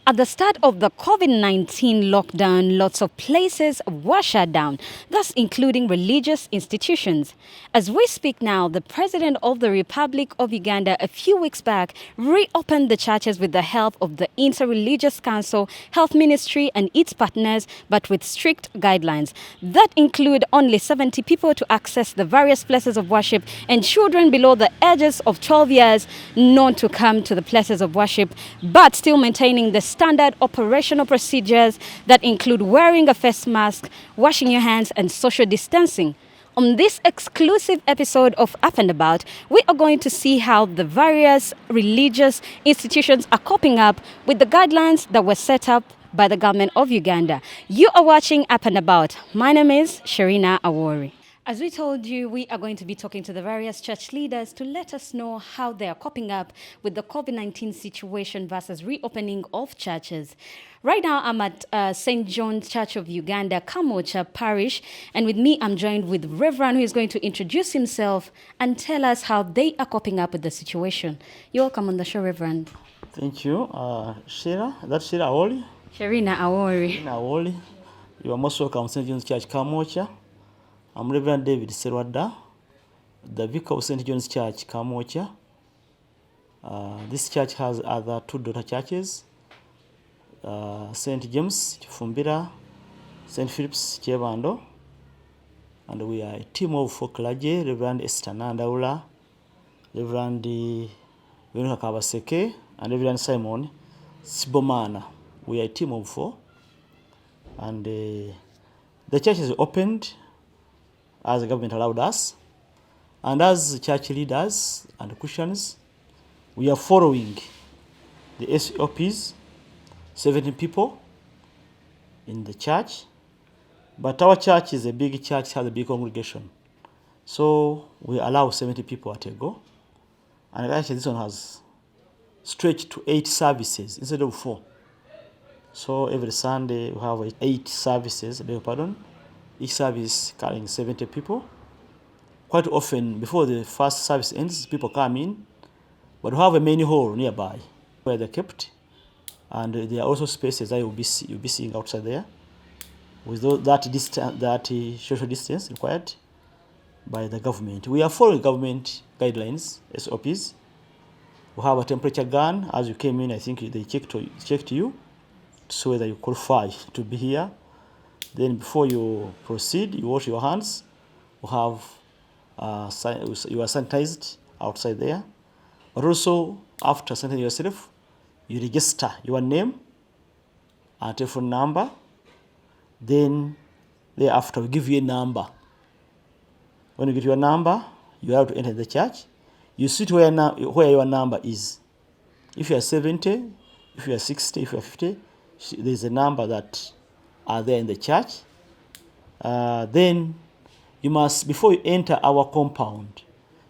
At the start of the Covid-19 lockdown, lots of places were shut down, thus including religious institutions. As we speak now, the President of the Republic of Uganda a few weeks back reopened the churches with the help of the Inter-Religious Council, Health Ministry and its partners, but with strict guidelines. That include only 70 people to access the various places of worship and children below the ages of 12 years not to come to the places of worship, but still maintaining the standard operational procedures that include wearing a face mask, washing your hands, and social distancing. On this exclusive episode of Up and About, we are going to see how the various religious institutions are coping up with the guidelines that were set up by the government of Uganda. You are watching Up and About. My name is Sharina Awori. As we told you, we are going to be talking to the various church leaders to let us know how they are coping up with the COVID-19 situation versus reopening of churches. Right now, I'm at St. John's Church of Uganda, Kamocha Parish, and with me, I'm joined with Reverend, who is going to introduce himself and tell us how they are coping up with the situation. You're welcome on the show, Reverend. Thank you. Sheila, that's Sheila Awori. Sharina Awori. Sharina Awori. You are most welcome, St. John's Church, Kamocha. I'm Reverend David Serwadda, the vicar of St. John's Church, Kamocha. This church has other two daughter churches, St. James, Chifumbira, St. Philip's, Chebando. And we are a team of four clergy, Reverend Esther Nandaula, Reverend Veronica Kabaseke, and Reverend Simon Sibomana. We are a team of four. And the church is opened as the government allowed us. And as church leaders and Christians, we are following the SOPs, 70 people in the church. But our church is a big church, has a big congregation. So we allow 70 people at a go. And actually this one has stretched to 8 services instead of 4. So every Sunday we have 8 services, each service carrying 70 people. Quite often, before the first service ends, people come in, but we have a main hall nearby where they're kept. And there are also spaces that you'll be seeing outside there with that social distance required by the government. We are following government guidelines, SOPs. We have a temperature gun. As you came in, I think they checked you to see whether you qualify to be here. Then before you proceed, you wash your hands. You have you are sanitized outside there. But also, after sanitizing yourself, you register your name and telephone number. Then thereafter, we give you a number. When you get your number, you have to enter the church. You sit where your number is. If you are 70, if you are 60, if you are 50, there's a number that are there in the church. Then you must, before you enter our compound,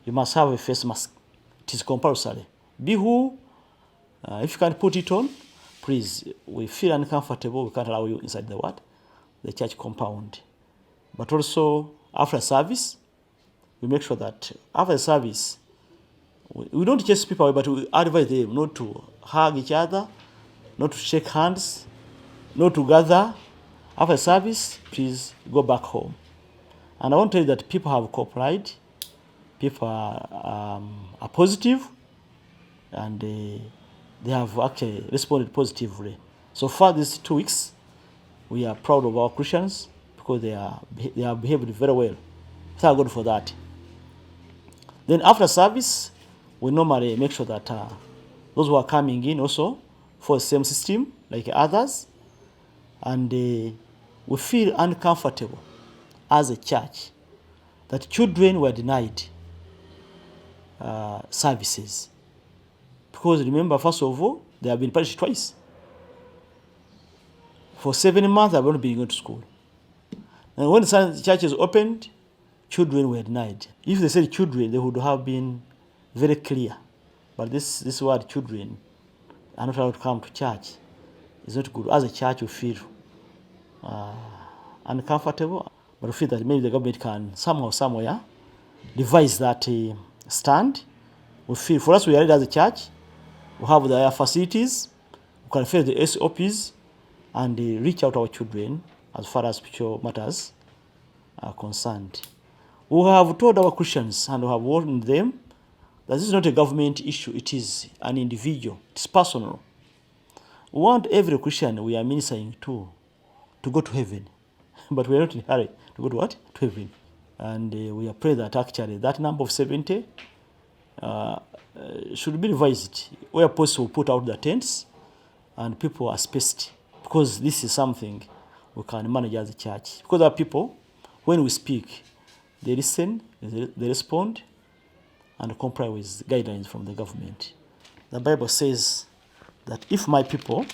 you must have a face mask. It is compulsory. Be who, if you can't put it on, please, we feel uncomfortable. We can't allow you inside the church compound. But also, after service, we make sure that after the service, we don't chase people away, but we advise them not to hug each other, not to shake hands, not to gather. After service, please go back home. And I want to tell you that people have cooperated, people are positive, and they have actually responded positively. So far, these 2 weeks, we are proud of our Christians because they have behaved very well. Thank God for that. Then after service, we normally make sure that those who are coming in also for the same system like others, and we feel uncomfortable as a church that children were denied services. Because remember, first of all, they have been punished twice. For 7 months, they have not been going to school. And when the church is opened, children were denied. If they said children, they would have been very clear. But this word children are not allowed to come to church. It's not good. As a church, we feel uncomfortable, but we feel that maybe the government can somewhere devise that stand. We feel, for us, we are ready as a church. We have the facilities. We can face the SOPs and reach out to our children as far as spiritual matters are concerned. We have told our Christians and we have warned them that this is not a government issue, it is an individual, it's personal. We want every Christian we are ministering to go to heaven, but we are not in a hurry to go to what? To heaven. And we are praying that actually that number of 70 should be revised. Where possible, put out the tents and people are spaced, because this is something we can manage as a church. Because our people, when we speak, they listen, they respond, and comply with guidelines from the government. The Bible says that if my people,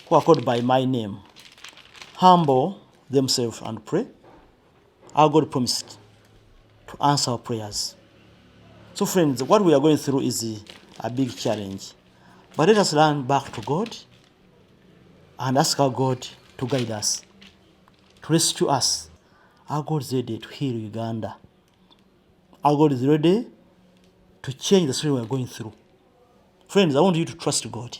who are called by my name, humble themselves and pray, our God promised to answer our prayers. So friends, what we are going through is a big challenge. But let us learn back to God and ask our God to guide us, to rescue us. Our God is ready to heal Uganda. Our God is ready to change the story we are going through. Friends, I want you to trust God.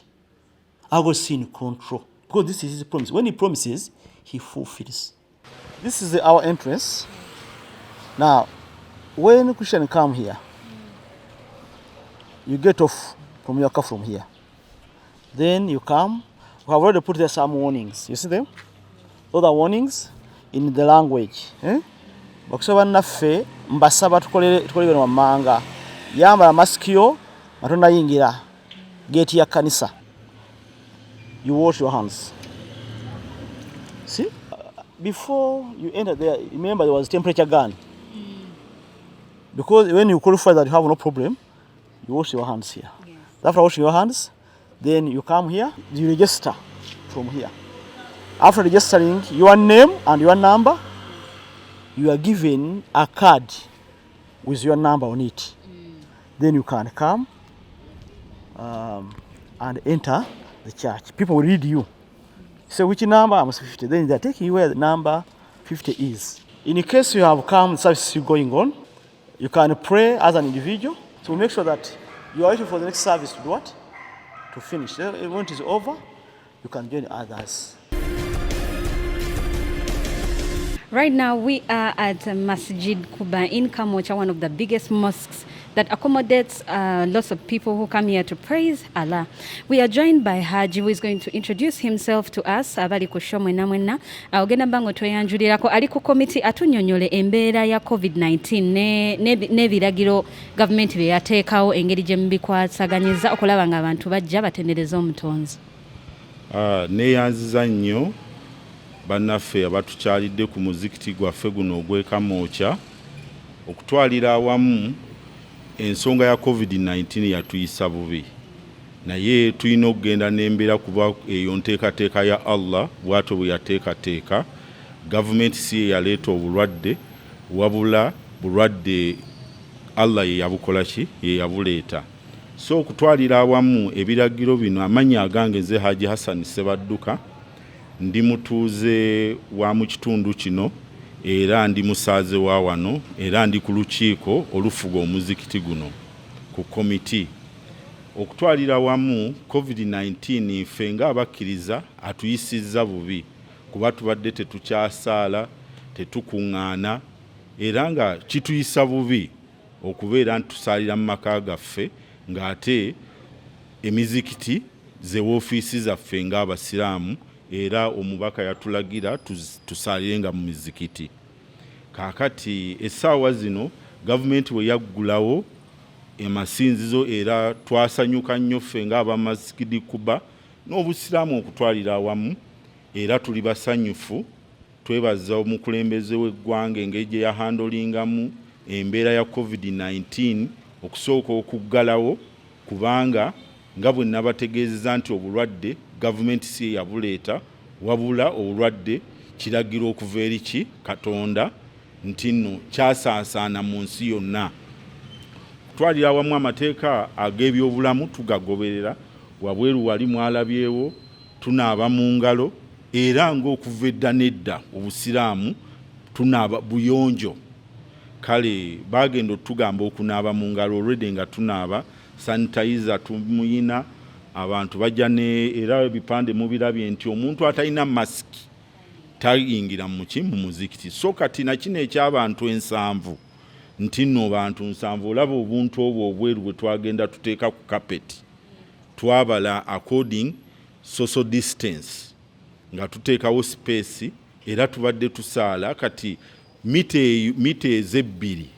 Our God is in control, because this is His promise. When He promises, He fulfills. This is our entrance. Now, when Christians come here, you get off from your car from here. Then you come. We have already put there some warnings. You see them? Those are warnings in the language. Bakusaba naffe mbasaba tukolere bino wammanga. Yambala mask yo matonna yingira gate ya kanisa. You wash your hands. See? Before you enter there, remember there was temperature gun. Because when you qualify that you have no problem, you wash your hands here. Yes. After washing your hands, then you come here, you register from here. After registering your name and your number, you are given a card with your number on it. Then you can come and enter the church. People will read you. Say which number? I'm 50. Then they're taking you where the number 50 is. In case you have come, service going on, you can pray as an individual to make sure that you are waiting for the next service to do what? To finish. Then when it is over, you can join others. Right now, we are at Masjid Kuba in Kamocha, one of the biggest mosques that accommodates lots of people who come here to praise Allah. We are joined by Haji, who is going to introduce himself to us. Abali kusho mwena mwena. Ogenda bango tweyanjulirako ali ku committee atunyonyole embeera ya Covid19 n'ebiragiro government bye yateekawo engeri gye mubikwasaganyiza okulaba nga abantu bajja batendereza omutonzi. Neeyanziza nnyo bannaffe abatukyalidde ku muzikiti gwaffe guno ogw'Kamwokya okutwalira awamu ensonga ya Covid-19 yatuyisa bubi, naye tulina okugenda n'embeera kuba eyo nteekateeka ya Allah bw'atyo bwe yateekateeka. Gavumenti si ye yaleeta obulwadde, wabula bulwadde Allah ye yabukola ki? Ye yabuleeta. So okutwalira awamu ebiragiro bino, amannya agange nze Haji Hassan Sebadduka, ndi mutuuze wa mu kitundu kino era ndi musaaze wa wano era ndi ku lukiiko olufuga omuzikiti guno ku komiti. Okutwalira wamu Covid-19 ffe nga abakkiriza atuyisizza bubi, kuba tubadde tetukyasaala, tetukuŋŋaana, era nga kituyisa bubi okubeera ntusaalira mu maka gaffe ng'ate emizikiti ze woofiisi zaffe ng'Abasiraamu era omubaka yatulagira tusaalirenga mu mizikiti. Kaakati essaawa zino gavumenti we yaggulawo emasinzizo era twasanyuka nnyo ffe ng'aba Masjid Kuba n'Obusiraamu okutwalira awamu, era tuli basanyufu. Twebaza omukulembeze w'eggwanga engeri gye yahandolingamu embeera ya Covid-19 okusooka okuggalawo, kubanga nga bwe nabategeezeza nti obulwadde gavumenti si yabuleeta, wabula obulwadde kiragiro okuva eri ki? Katonda, nti nno kyasaasaana mu nsi yonna. Kutwalira awamu amateeka ag'ebyobulamu tugagoberera. Wabweru wali mwalabyewo tunaaba mu ngalo, era ng'okuva edda n'edda Obusiraamu tunaaba buyonjo. Kale bagenda otugamba okunaaba mu ngalo already nga tunaaba, sanitizer tumuyina, abantu bajja era ebipande mubirabye nti omuntu atalina masiki tayingira mu muzikiti. So kati na kino eky'abantu 7 nti nno bantu 7 olaba obuntu obwo obweru bwe twagenda tuteeka ku kapeti twabala according social distance nga tuteekawo space era tubadde tusaala kati mita ezebbiri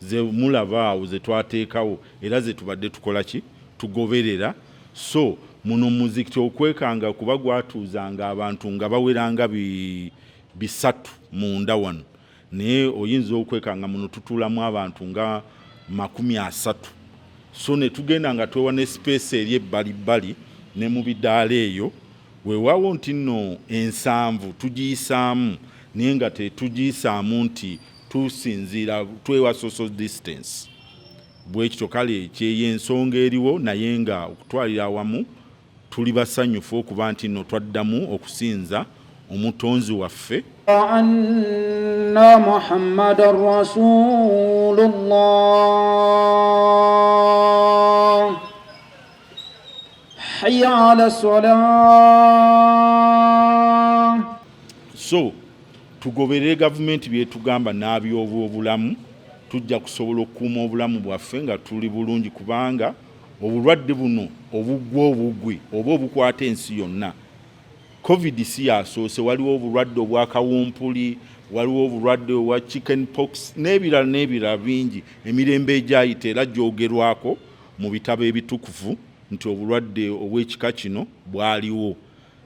ze mulaba awo ze twateekawo era ze tubadde tukola ki tugoberera. So muno muzikiti okwekanga kuba gwatuuzanga abantu nga baweranga 3 munda wano, naye oyinza okwekanga muno tutuulamu abantu nga 30. So ne tugenda nga twewa ne space eri ebbalibbali ne mu bidaala eyo weewaawo nti nno 7 tugiyisaamu naye nga tetugiyisaamu nti tusinziira twewa social distance. Bwekityo kale kyeyensonga eriwo naye nga okutwalira awamu tuli basanyufu okuba nti nno twaddamu okusinza omutonzi waffe. Anna Muhammadan Rasulullah hayya ala salah. So tugoberere gavumenti byetugamba n'abyobulamu tujja kusobola okukuuma obulamu bwaffe nga tuli bulungi kubanga obulwadde buno obugwe oba obukwata ensi yonna. Covid si yasoose, waliwo obulwadde obwakawumpuli, waliwo obulwadde obwa chicken pox n'ebirala bingi emirembe egyayita era gyogerwako mu bitabo ebitukuvu nti obulwadde obw'ekika kino bwaliwo.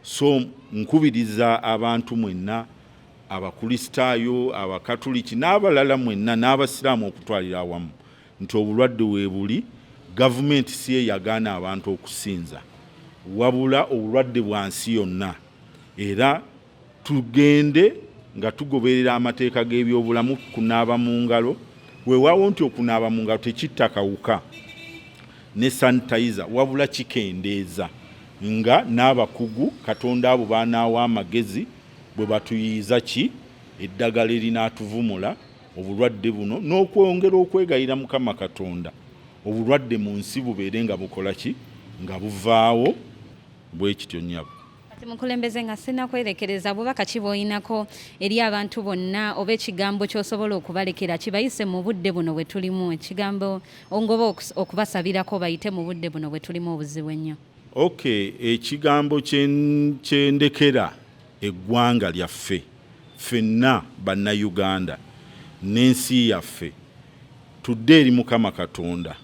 So nkubiriza abantu mwenna abakristaayo abakatuliki n'abalala mwenna n'abasiraamu okutwalira awamu nti obulwadde weebuli. Gavumenti si eyagaana abantu okusinza wabula obulwadde bwa nsi yonna era tugende nga tugoberera amateeka g'ebyobulamu kunaaba mu ngalo. Weewaawo nti okunaaba mu ngalo tekitta kawuka ne sanitizer wabula kikendeeza nga n'abakugu Katonda abo baanaawa amagezi bwe batuyiiza eddagala erinaatuvumula obulwadde buno n'okwongera okwegayira Mukama Katonda obulwadde mu nsi bubeere nga bukola nga buvaawo bwekityo nnyabo. Kati mukulembeze nga sinakwerekereza bubaka ki bw'oyinako eri abantu bonna oba ekigambo ky'osobola okubalekera kibayise mu budde buno bwe tulimu, ekigambo ongoba okubasabirako bayite mu budde buno bwe tulimu obuzibu ennyo? Okay, ekigambo kyendekera eggwanga lyaffe ffenna bannayuganda n'ensi yaffe tudde eri Mukama Katonda,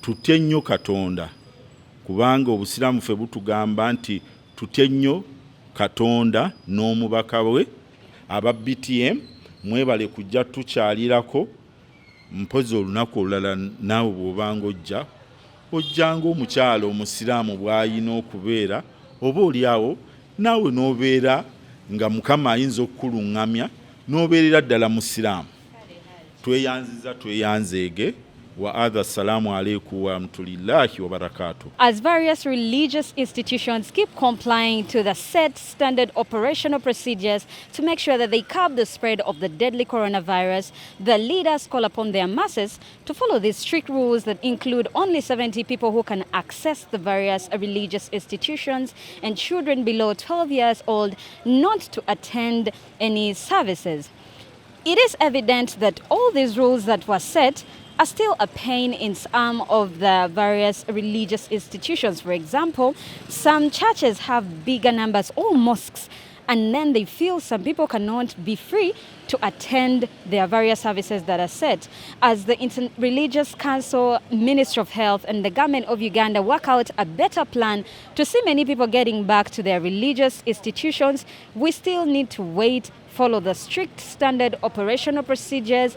tutye nnyo Katonda kubanga obusiraamu ffe butugamba nti tutye nnyo Katonda n'omubaka we. Aba BTM mwebale kujja tukyalirako mpozi olunaku olulala naawe bw'obanga ojjanga omukyalo omusiraamu bw'ayina okubeera oba oliawo naawe n'obeera nga Mukama ayinza okukuluŋŋamya n'obeerera ddala musiraamu. Tweyanzeege wa adha. Assalamu alaikum wa rahmatullahi wa barakatuh. As various religious institutions keep complying to the set standard operational procedures to make sure that they curb the spread of the deadly coronavirus, the leaders call upon their masses to follow these strict rules that include only 70 people who can access the various religious institutions and children below 12 years old not to attend any services. It is evident that all these rules that were set are still a pain in some of the various religious institutions. For example, some churches have bigger numbers or mosques, and then they feel some people cannot be free to attend their various services that are set. As the Inter-Religious Council, Ministry of Health and the government of Uganda work out a better plan to see many people getting back to their religious institutions, we still need to wait, follow the strict standard operational procedures,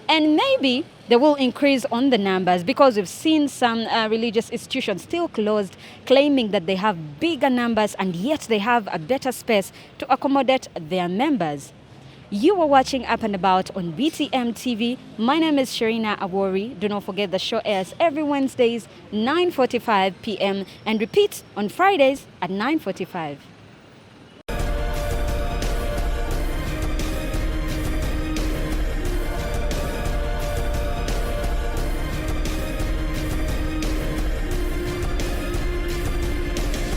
and maybe they will increase on the numbers because we've seen some religious institutions still closed, claiming that they have bigger numbers and yet they have a better space to accommodate their members. You are watching Up and About on BTMTV. My name is Sharina Awori. Do not forget the show airs every Wednesdays, 9:45 p.m. and repeats on Fridays at 9:45.